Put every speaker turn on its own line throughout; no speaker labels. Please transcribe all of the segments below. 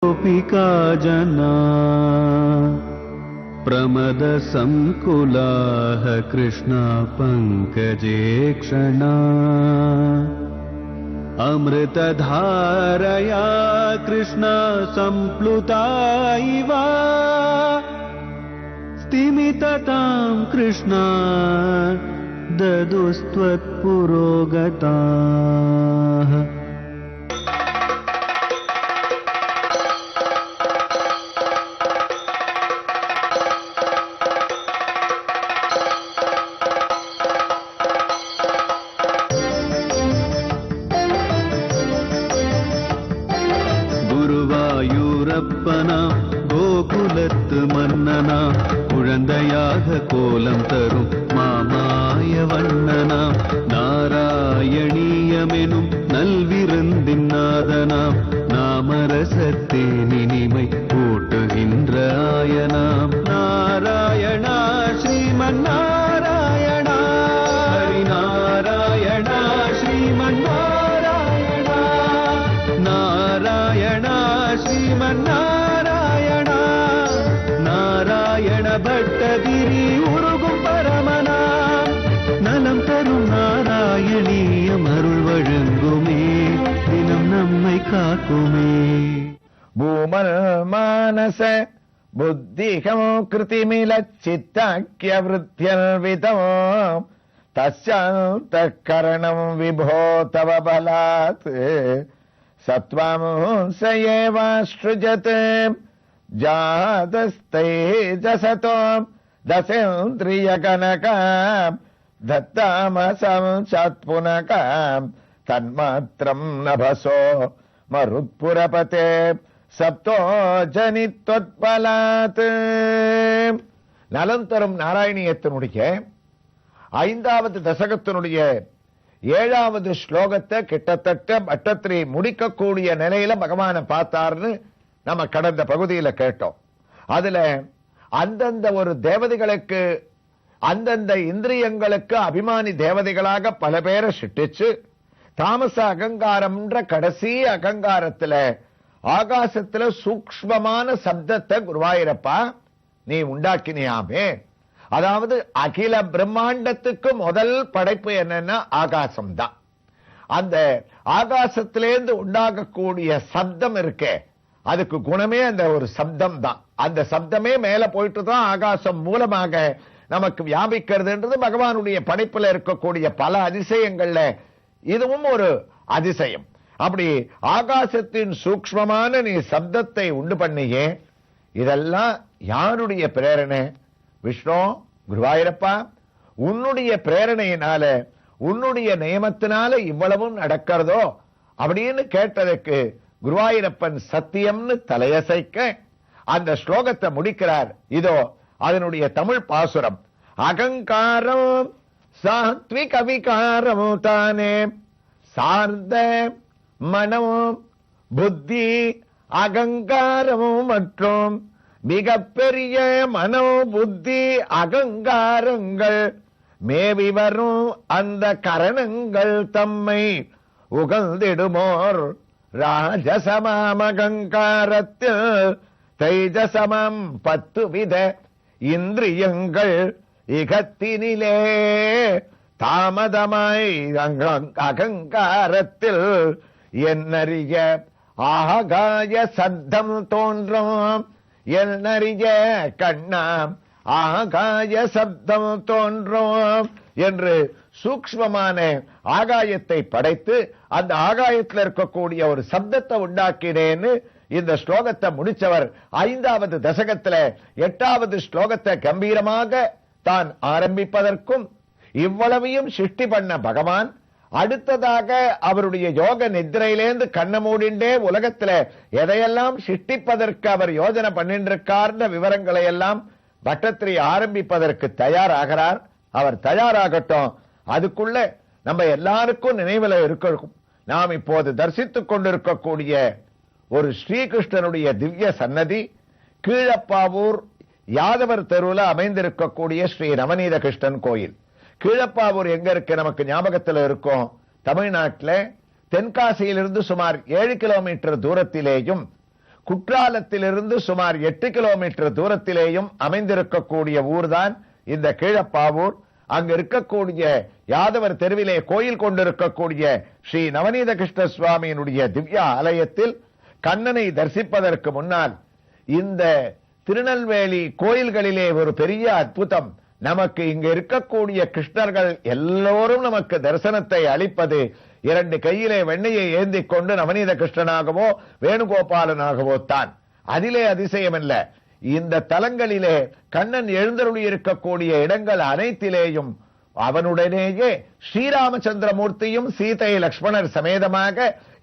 गोपिका जना प्रमद संकुलाः कृष्णा पंकजे क्षणा अमृतधारया कृष्णा संप्लुता इव स्तिमिततां कृष्णा ददुस्त्वत्पुरोगताः। குருவாயூரப்பனா கோகுலத்து மன்னனா குழந்தையாக கோலம் தரும் மாமாய வண்ணனாம் நாராயணீயமெனும் நல்விருந்தின் நாதனாம் நாமரசத்தேன் இனிமை கூட்டுகின்ற ஆயனாம் நாராயணா ஸ்ரீமன் நாராயணா ஹரிநாராயணா ஸ்ரீமன் நாராயணா நாராயணா ஸ்ரீமன் நாராயணா நாராயண பட்டதிரி உருகும் பரமனா நலம் தரும் நாராயணீயம் அருள் வழங்குமே தினம் நம்மை காக்குமே.
பூமல் மானச புத்திகம் கிருதிமில சித்தாக்கிய விருத்தியல்விதம் தஸ்யாந்த கரணம் விபோ தவ பலாத் சத்வம் சயேவாஸ்ருஜத் ஜாதஸ்தேஜசதோ தசேந்திரிய கனகம் தத்தாமசம் சத்புனகம் தன்மாத்திரம் நபசோ மருத்புரபதே சப்தோ ஜனித்வத்பலாத். நலம் தரும் நாராயணியத்தினுடைய 5வது தசகத்தினுடைய 7வது ஸ்லோகத்தை கிட்டத்தட்ட பட்டத்திரி முடிக்கக்கூடிய நிலையில பகவானை பார்த்தார்னு நம்ம கடந்த பகுதியில கேட்டோம். அதுல அந்தந்த ஒரு தேவதைகளுக்கு அந்தந்த இந்திரியங்களுக்கு அபிமானி தேவதைகளாக பல பேரை சிட்டிச்சு தாமச அகங்காரம்ன்ற கடைசி அகங்காரத்துல ஆகாசத்துல சூக்ஷ்மமான சப்தத்தை குருவாயிரப்பா நீ உண்டாக்கினியாமே. அதாவது அகில பிரம்மாண்டத்துக்கு முதல் படைப்பு என்னன்னா ஆகாசம் தான். அந்த ஆகாசத்திலேருந்து உண்டாகக்கூடிய சப்தம் இருக்கே அதுக்கு குணமே அந்த ஒரு சப்தம் தான். அந்த சப்தமே மேல போயிட்டு தான் ஆகாசம் மூலமாக நமக்கு வியாபிக்கிறதுன்றது பகவானுடைய படைப்புல இருக்கக்கூடிய பல அதிசயங்கள்ல இதுவும் ஒரு அதிசயம். அப்படி ஆகாசத்தின் சூக்ஷ்மமான நீ சப்தத்தை உண்டு பண்ணியே. இதெல்லாம் யாருடைய பிரேரணை? விஷ்ணு குருவாயிரப்பா உன்னுடைய பிரேரணையினால உன்னுடைய நியமத்தினால இவ்வளவும் நடக்கிறதோ அப்படின்னு கேட்டதுக்கு குருவாயிரப்பன் சத்தியம்னு தலையசைக்க அந்த ஸ்லோகத்தை முடிக்கிறார். இதோ அதனுடைய தமிழ் பாசுரம். அகங்காரம் சாத்விக விகாரம் தானே சார்ந்த மனம் புத்தி அகங்காரமும் மற்றும் மிகப்பெரிய மனோ புத்தி அகங்காரங்கள் மேவி வரும் அந்த கரணங்கள் தம்மை உகழ்ந்திடுமோர் ராஜசமாமகங்காரத்தில் தைஜசமம் 10 வித இந்திரியங்கள் இகத்தினிலே தாமதமாய் அகங்காரத்தில் என்னறிய ஆகாய சத்தம் தோன்றும் என்னறிய கண்ணாம் ஆகாய சப்தம் தோன்றும் என்று சூக்ஷ்மமான ஆகாயத்தை படைத்து அந்த ஆகாயத்தில் இருக்கக்கூடிய ஒரு சப்தத்தை உண்டாக்கினேன்னு இந்த ஸ்லோகத்தை முடிச்சவர் 5வது தசகத்துல 8வது ஸ்லோகத்தை கம்பீரமாக தான் ஆரம்பிப்பதற்கும் இவ்வளவையும் சிருஷ்டி பண்ண பகவான் அடுத்ததாக அவருடைய யோக நித்திரையிலேந்து கண்ண மூடிண்டே உலகத்துல எதையெல்லாம் சிருஷ்டிப்பதற்கு அவர் யோஜனை பண்ணிருக்கார்ன்ற விவரங்களை எல்லாம் பட்டத்திரி ஆரம்பிப்பதற்கு தயாராகிறார். அவர் தயாராகட்டும். அதுக்குள்ள நம்ம எல்லாருக்கும் நினைவுல இருக்கும் நாம் இப்போது தரிசித்துக் கொண்டிருக்கக்கூடிய ஒரு ஸ்ரீகிருஷ்ணனுடைய திவ்ய சன்னதி கீழப்பாவூர் யாதவர் தெருவுல அமைந்திருக்கக்கூடிய ஸ்ரீ நவநீத கிருஷ்ணன் கோயில். கீழப்பாவூர் எங்க இருக்கு நமக்கு ஞாபகத்தில் இருக்கும். தமிழ்நாட்டில் தென்காசியிலிருந்து சுமார் 7 கிலோமீட்டர் தூரத்திலேயும் குற்றாலத்திலிருந்து சுமார் 8 கிலோமீட்டர் தூரத்திலேயும் அமைந்திருக்கக்கூடிய ஊர்தான் இந்த கீழப்பாவூர். அங்க இருக்கக்கூடிய யாதவர் தெருவிலே கோயில் கொண்டிருக்கக்கூடிய ஸ்ரீ நவநீத கிருஷ்ண சுவாமியினுடைய திவ்ய ஆலயத்தில் கண்ணனை தரிசிப்பதற்கு முன்னால் இந்த திருநெல்வேலி கோயில்களிலே ஒரு பெரிய அற்புதம். நமக்கு இங்க இருக்கக்கூடிய கிருஷ்ணர்கள் எல்லோரும் நமக்கு தரிசனத்தை அளிப்பது 2 கையிலே வெண்ணையை ஏந்திக் கொண்டு நவநீத கிருஷ்ணனாகவோ வேணுகோபாலனாகவோ தான். அதிலே அதிசயமல்ல. இந்த தலங்களிலே கண்ணன் எழுந்தருளி இருக்கக்கூடிய இடங்கள் அனைத்திலேயும் அவனுடனேயே ஸ்ரீராமச்சந்திரமூர்த்தியும் சீதை லக்ஷ்மணர் சமேதமாக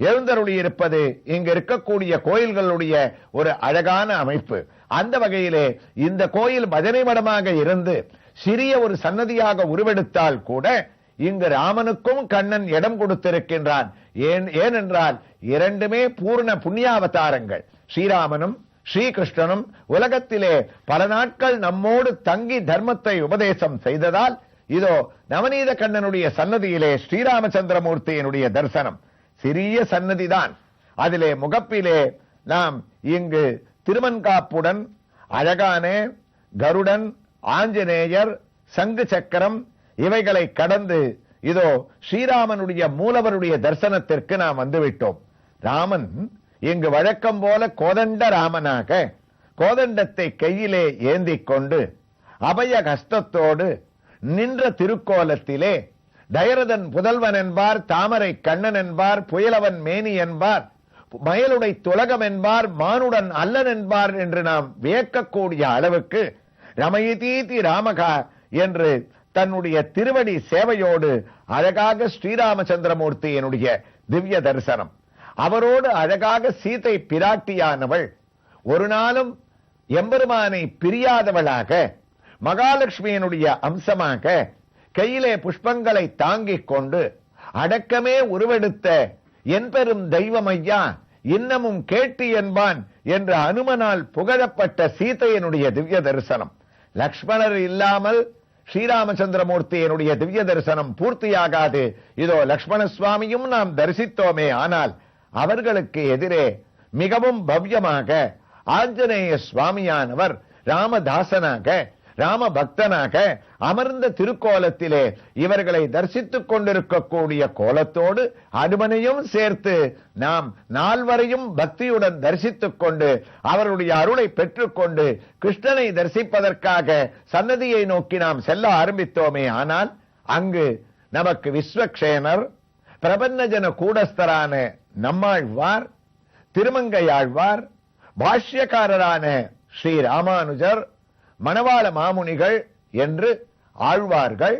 எழுந்தருளி இருப்பது இங்க இருக்கக்கூடிய கோயில்களுடைய ஒரு அழகான அமைப்பு. அந்த வகையிலே இந்த கோயில் பஜனை மடமாக இருந்து சிறிய ஒரு சன்னதியாக உருவெடுத்தால் கூட இங்கு ராமனுக்கும் கண்ணன் இடம் கொடுத்திருக்கின்றான். ஏனென்றால் இரண்டுமே பூர்ண புண்ணியாவதாரங்கள். ஸ்ரீராமனும் ஸ்ரீகிருஷ்ணனும் உலகத்திலே பல நாட்கள் நம்மோடு தங்கி தர்மத்தை உபதேசம் செய்ததால் இதோ நவநீத கண்ணனுடைய சன்னதியிலே ஸ்ரீராமச்சந்திரமூர்த்தியினுடைய தரிசனம். சிறிய சன்னதிதான். அதிலே முகப்பிலே நாம் இங்கு திருமன்காப்புடன் அழகான கருடன், ஆஞ்சநேயர், சங்கு சக்கரம் இவைகளை கடந்து இதோ ஸ்ரீராமனுடைய மூலவருடைய தரிசனத்திற்கு நாம் வந்துவிட்டோம். ராமன் இங்கு வழக்கம் போல கோதண்ட ராமனாக கோதண்டத்தை கையிலே ஏந்திக் கொண்டு அபய கஸ்தத்தோடு நின்ற திருக்கோலத்திலே தயரதன் புதல்வன் என்பார், தாமரை கண்ணன் என்பார், புயலவன் மேனி என்பார், மயலுடை துலகம் என்பார், மானுடன் அல்லன் என்பார் என்று நாம் வியக்கக்கூடிய அளவுக்கு ரமயிதீதி ராமகா என்று தன்னுடைய திருவடி சேவையோடு அழகாக ஸ்ரீராமச்சந்திரமூர்த்தியினுடைய திவ்ய தரிசனம். அவரோடு அழகாக சீதை பிராட்டியானவள் ஒரு நாளும் எம்பெருமானை பிரியாதவளாக மகாலட்சுமியினுடைய அம்சமாக கையிலே புஷ்பங்களை தாங்கிக் கொண்டு அடக்கமே உருவெடுத்த என் பெரும் தெய்வம் ஐயா இன்னமும் கேட்டு என்பான் என்ற அனுமனால் புகழப்பட்ட சீதையினுடைய திவ்ய தரிசனம். லக்ஷ்மணர் இல்லாமல் ஸ்ரீராமச்சந்திரமூர்த்தியினுடைய திவ்ய தரிசனம் பூர்த்தியாகாது. இதோ லக்ஷ்மண சுவாமியும் நாம் தரிசித்தோமே, ஆனால் அவர்களுக்கு எதிரே மிகவும் பவ்யமாக ஆஞ்சநேய சுவாமியானவர் ராமதாசனாக ராம பக்தனாக அமர்ந்த திருக்கோலத்திலே இவர்களை தரிசித்துக் கொண்டிருக்கக்கூடிய கோலத்தோடு அனுமனையும் சேர்த்து நாம் நால்வரையும் பக்தியுடன் தரிசித்துக் கொண்டு அவருடைய அருளை பெற்றுக்கொண்டு கிருஷ்ணனை தரிசிப்பதற்காக சன்னதியை நோக்கி நாம் செல்ல ஆரம்பித்தோமே, ஆனால் அங்கு நமக்கு விஸ்வக்ஷேனர், பிரபன்னஜன கூடஸ்தரான நம்மாழ்வார், திருமங்கையாழ்வார், பாஷ்யக்காரரான ஸ்ரீ ராமானுஜர், மணவாள மாமுனிகள் என்று ஆழ்வார்கள்,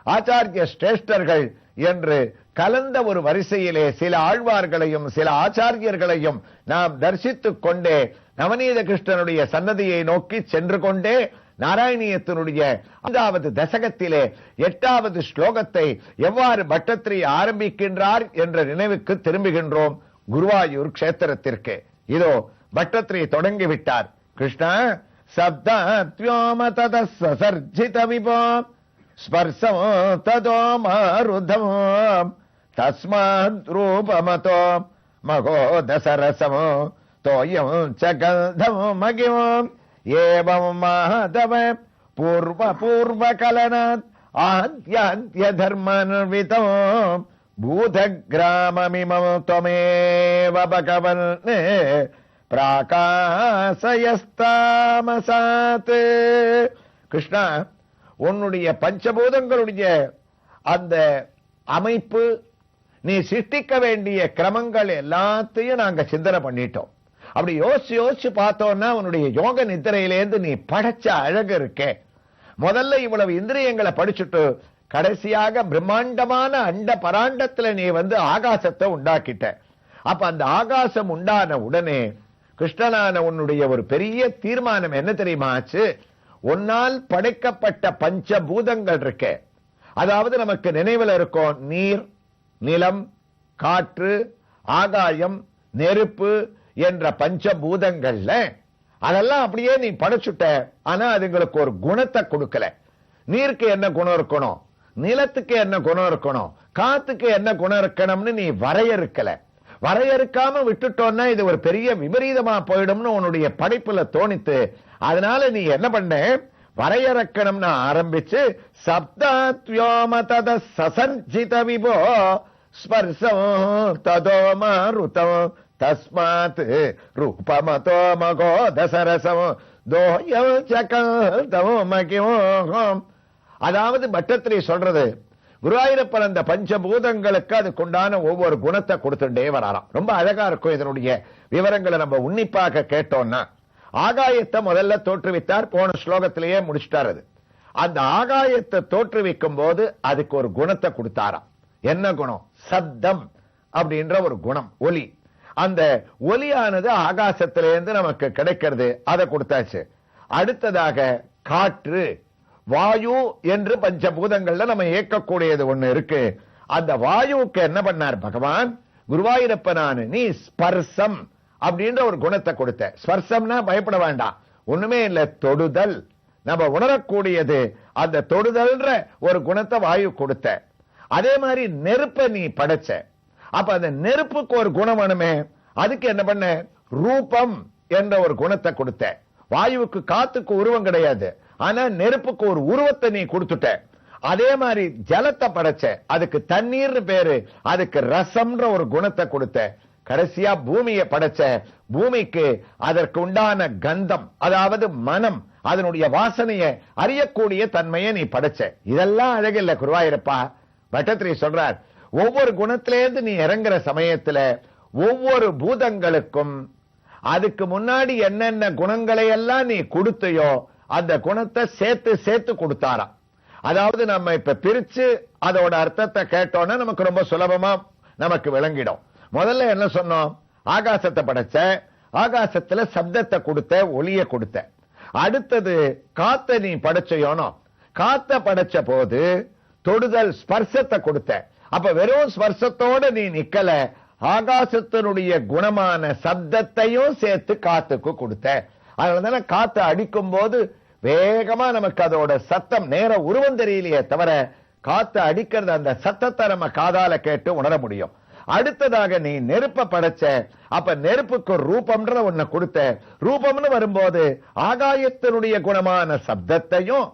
ஆச்சாரிய சிரேஷ்டர்கள் என்று கலந்த ஒரு வரிசையிலே சில ஆழ்வார்களையும் சில ஆச்சாரியர்களையும் நாம் தரிசித்துக் கொண்டே நவநீத கிருஷ்ணனுடைய சன்னதியை நோக்கி சென்று கொண்டே நாராயணியத்தினுடைய 5வது தசகத்திலே 8வது ஸ்லோகத்தை எவ்வாறு பட்டத்திரி ஆரம்பிக்கின்றார் என்ற நினைவுக்கு திரும்புகின்றோம். குருவாயூர் கஷேத்திரத்திற்கு இதோ பட்டத்திரி தொடங்கிவிட்டார். கிருஷ்ணா சப்தாத்யோம ததசர்ஜித விபோ ஸ்பர்சம் ததோ மாருதம் தஸ்மாத் ரூபமதோ மகோதசரசமோ தோயம் சகந்தம் மகிமம் ஏவம் மாதவ பூர்வ கலனாத் ஆத்யாத்ய தர்மன்விதோ பூதகிராமமிமம் त्वमेव பகவன் பிராகாசயஸ்தாமசாத். கிருஷ்ணா, உன்னுடைய பஞ்சபூதங்களுடைய அந்த அமைப்பு, நீ சிருஷ்டிக்க வேண்டிய கிரமங்கள் எல்லாத்தையும் நாங்க சிந்தனை பண்ணிட்டோம். அப்படி யோசிச்சு பார்த்தோம்னா உன்னுடைய யோக நித்திரையிலேருந்து நீ படைச்ச அழகு இருக்கே. முதல்ல இவ்வளவு இந்திரியங்களை படிச்சுட்டு கடைசியாக பிரம்மாண்டமான அண்ட பராண்டத்துல நீ ஆகாசத்தை உண்டாக்கிட்ட. அப்ப அந்த ஆகாசம் உண்டான உடனே கிருஷ்ணனான உன்னுடைய ஒரு பெரிய தீர்மானம் என்ன தெரியுமா ஆச்சு? உன்னால் படைக்கப்பட்ட பஞ்சபூதங்கள் இருக்க, அதாவது நமக்கு நினைவில் இருக்கும் நீர், நிலம், காற்று, ஆகாயம், நெருப்பு என்ற பஞ்சபூதங்கள்ல அதெல்லாம் அப்படியே நீ படைச்சுட்ட. ஆனா அதுங்களுக்கு ஒரு குணத்தை கொடுக்கல. நீருக்கு என்ன குணம் இருக்கணும், நிலத்துக்கு என்ன குணம் இருக்கணும், காத்துக்கு என்ன குணம் இருக்கணும்னு நீ வரையறுக்கல. வரையறுக்காம விட்டுட்டோம்னா இது ஒரு பெரிய விபரீதமா போயிடும்னு உன்னுடைய படைப்புல தோணித்து. அதனால நீ என்ன பண்ண, வரையறக்கணும்னு ஆரம்பிச்சு சப்தாத்யோம தத சசஞ்சித விபோ ஸ்பர்சம் ததோ மாருதம் தஸ்மாத் ரூபமதோ மகோ தசரசம் தோயம் சகதமோ மகிமோகம். அதாவது பட்டத்திரி சொல்றது, குருவாயூரப்பன் அந்த பஞ்சபூதங்களுக்கு அதுக்குண்டான ஒவ்வொரு குணத்தை கொடுத்துட்டே வராராம். ரொம்ப அழகா இருக்கும். இதனுடைய விவரங்களை நம்ம உன்னிப்பாக கேட்டோம்னா, ஆகாயத்தை முதல்ல தோற்றுவித்தார், போன ஸ்லோகத்திலேயே முடிச்சிட்டார். அது அந்த ஆகாயத்தை தோற்றுவிக்கும் போது அதுக்கு ஒரு குணத்தை கொடுத்தாராம். என்ன குணம்? சப்தம் அப்படின்ற ஒரு குணம், ஒலி. அந்த ஒலியானது ஆகாசத்திலிருந்து நமக்கு கிடைக்கிறது, அதை கொடுத்தாச்சு. அடுத்ததாக காற்று, வாயு என்று பஞ்சபூதங்கள்ல நம்ம இயக்கக்கூடியது ஒண்ணு இருக்கு. அந்த வாயுவுக்கு என்ன பண்ணார் பகவான்? குருவாயூரப்பனானு நீ ஸ்பர்சம் அப்படின்ற ஒரு குணத்தை கொடுத்த. ஸ்பர்சம்னா பயப்பட வேண்டாம், ஒண்ணுமே இல்ல, தொடுதல், நம்ம உணரக்கூடியது. அந்த தொடுதல்ன்ற ஒரு குணத்தை வாயு கொடுத்த. அதே மாதிரி நெருப்பை நீ படைச்ச. அப்ப அந்த நெருப்புக்கு ஒரு குணம் வேணுமே, அதுக்கு என்ன பண்ண? ரூபம் என்ற ஒரு குணத்தை கொடுத்த. வாயுவுக்கு காத்துக்கு உருவம் கிடையாது, ஆனா நெருப்புக்கு ஒரு உருவத்தை நீ கொடுத்துட்ட. அதே மாதிரி ஜலத்தை படைச்ச, அதுக்கு தண்ணீர் பேரு, அதுக்கு ரசம்ன்ற ஒரு குணத்தை கொடுத்த. கடைசியா பூமியை படைச்ச, பூமிக்கு அதற்கு உண்டான கந்தம், அதாவது மனம், அதனுடைய வாசனையை அறியக்கூடிய தன்மையை நீ படைச்ச. இதெல்லாம் அழகில்ல குருவாயூரப்பா? பட்டத்திரி சொல்றார், ஒவ்வொரு குணத்திலேருந்து நீ இறங்குற சமயத்துல ஒவ்வொரு பூதங்களுக்கும் அதுக்கு முன்னாடி என்னென்ன குணங்களை எல்லாம் நீ கொடுத்தையோ அந்த குணத்தை சேர்த்து சேர்த்து கொடுத்தாராம். அதாவது நம்ம இப்ப பிரிச்சு அதோட அர்த்தத்தை கேட்டோம்னா நமக்கு ரொம்ப சுலபமா நமக்கு விளங்கிடும். முதல்ல என்ன சொன்னோம்? ஆகாசத்தை படைச்ச, ஆகாசத்துல சப்தத்தை கொடுத்த, ஒளிய கொடுத்த. அடுத்தது காத்த நீ படைச்சோனோ, காத்த படைச்ச போது தொடுதல் ஸ்பர்சத்தை கொடுத்த. அப்ப வெறும் ஸ்பர்சத்தோட நீ நிக்கல, ஆகாசத்தினுடைய குணமான சப்தத்தையும் சேர்த்து காத்துக்கு கொடுத்த. அதனால காத்து அடிக்கும் போது வேகமா நமக்கு அதோட சத்தம் நேர உருவம் தெரியலையே தவிர காத்து அடிக்கிறது அந்த சத்தத்தை நம்ம காதால கேட்டு உணர முடியும். அடுத்ததாக நீ நெருப்ப படைச்ச. அப்ப நெருப்புக்கு ரூபம்ன்ற ஒண்ணு கொடுத்த. ரூபம்னு வரும்போது ஆகாயத்தினுடைய குணமான சப்தத்தையும்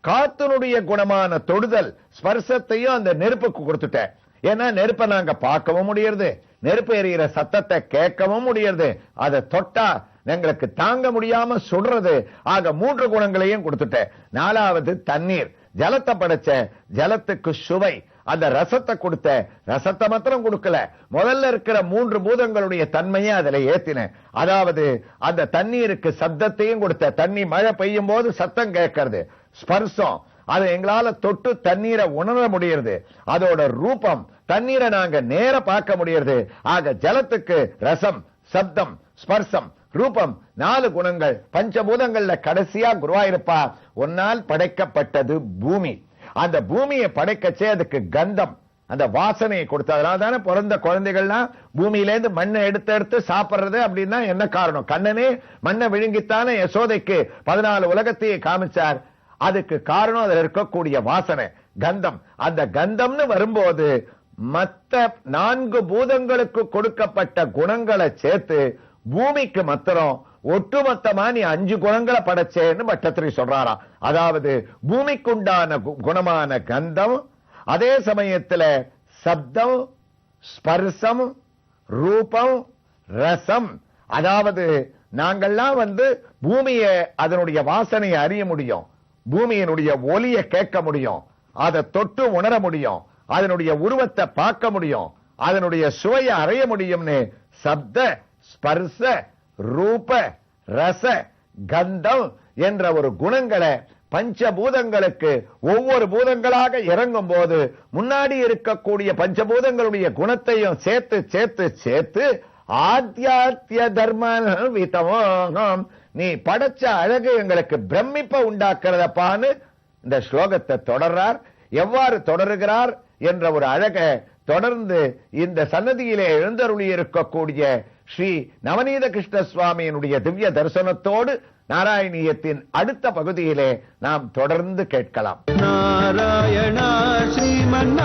காத்தினுடைய குணமான தொடுதல் ஸ்பர்சத்தையும் அந்த நெருப்புக்கு கொடுத்துட்ட. ஏன்னா நெருப்பை நாங்க பார்க்கவும் முடியறது, நெருப்பு எரிகிற சத்தத்தை கேட்கவும் முடியறது, அதை தொட்டா எங்களுக்கு தாங்க முடியாம சுடுறது. ஆக 3 குணங்களையும் கொடுத்துட்ட. 4வது தண்ணீர், ஜலத்தை படைச்ச, ஜலத்துக்கு சுவை, அந்த ரசத்தை கொடுத்த. ரசத்தை மாத்திரம் கொடுக்கல, முதல்ல இருக்கிற 3 பூதங்களுடைய தன்மையை அதுல ஏத்தின. அதாவது அந்த தண்ணீருக்கு சப்தத்தையும் கொடுத்த. தண்ணி மழை பெய்யும் போது சத்தம் கேட்கறது, ஸ்பர்சம், அதை எங்களால தொட்டு தண்ணீரை உணர முடியறது. அதோட ரூபம், தண்ணீரை நாங்க நேர பார்க்க முடியறது. ஆக ஜலத்துக்கு ரசம், சப்தம், ஸ்பர்சம், ரூபம், 4 குணங்கள். பஞ்சபூதங்கள்ல கடைசியா குருவாயூரப்பா ஒன்னால் படைக்கப்பட்டது பூமி. அந்த பூமியை படைக்கச்சே அதுக்கு கந்தம், அந்த வாசனையை கொடுத்ததுனால தானே பிறந்த குழந்தைகள்லாம் பூமியிலேருந்து மண்ணை எடுத்து எடுத்து சாப்பிடுறது. அப்படின்னா என்ன காரணம்? கண்ணனே மண்ணை விழுங்கித்தானே யசோதைக்கு 14 உலகத்தையே காமிச்சார். அதுக்கு காரணம் அதுல இருக்கக்கூடிய வாசனை, கந்தம். அந்த கந்தம்னு வரும்போது மற்ற 4 பூதங்களுக்கு கொடுக்கப்பட்ட குணங்களை சேர்த்து பூமிக்கு மாத்திரம் ஒட்டுமொத்தமா நீ 5 குணங்களை படைச்சேன்னு பட்டத்திரி சொல்றாராம். அதாவது பூமிக்குண்டான குணமான கந்தம், அதே சமயத்துல சப்தம், ஸ்பர்சம், ரூபம், ரசம். அதாவது நாங்கள்லாம் பூமியை அதனுடைய வாசனையை அறிய முடியும், பூமியினுடைய ஒலியை கேட்க முடியும், அதை தொட்டு உணர முடியும், அதனுடைய உருவத்தை பார்க்க முடியும், அதனுடைய சுவையை அறிய முடியும்னு சப்த, ஸ்பர்ச, ரூப, ரச, கந்தம் என்ற ஒரு குணங்களை பஞ்சபூதங்களுக்கு ஒவ்வொரு பூதங்களாக இறங்கும் போது முன்னாடி இருக்கக்கூடிய பஞ்சபூதங்களுடைய குணத்தையும் சேர்த்து சேர்த்து சேர்த்து ஆத்யாத்ய தர்மம் நீ படைச்ச அழகு எங்களுக்கு பிரமிப்ப உண்டாக்குறதப்பான்னு இந்த ஸ்லோகத்தை தொடர்றார். எவ்வாறு தொடருகிறார் என்ற ஒரு அழகை தொடர்ந்து இந்த சன்னதியிலே எழுந்தருளி இருக்கக்கூடிய ஸ்ரீ நவநீத கிருஷ்ண சுவாமியினுடைய திவ்ய தரிசனத்தோடு நாராயணியத்தின் அடுத்த பகுதியிலே நாம் தொடர்ந்து கேட்கலாம்.
நாராயணா ஸ்ரீமன்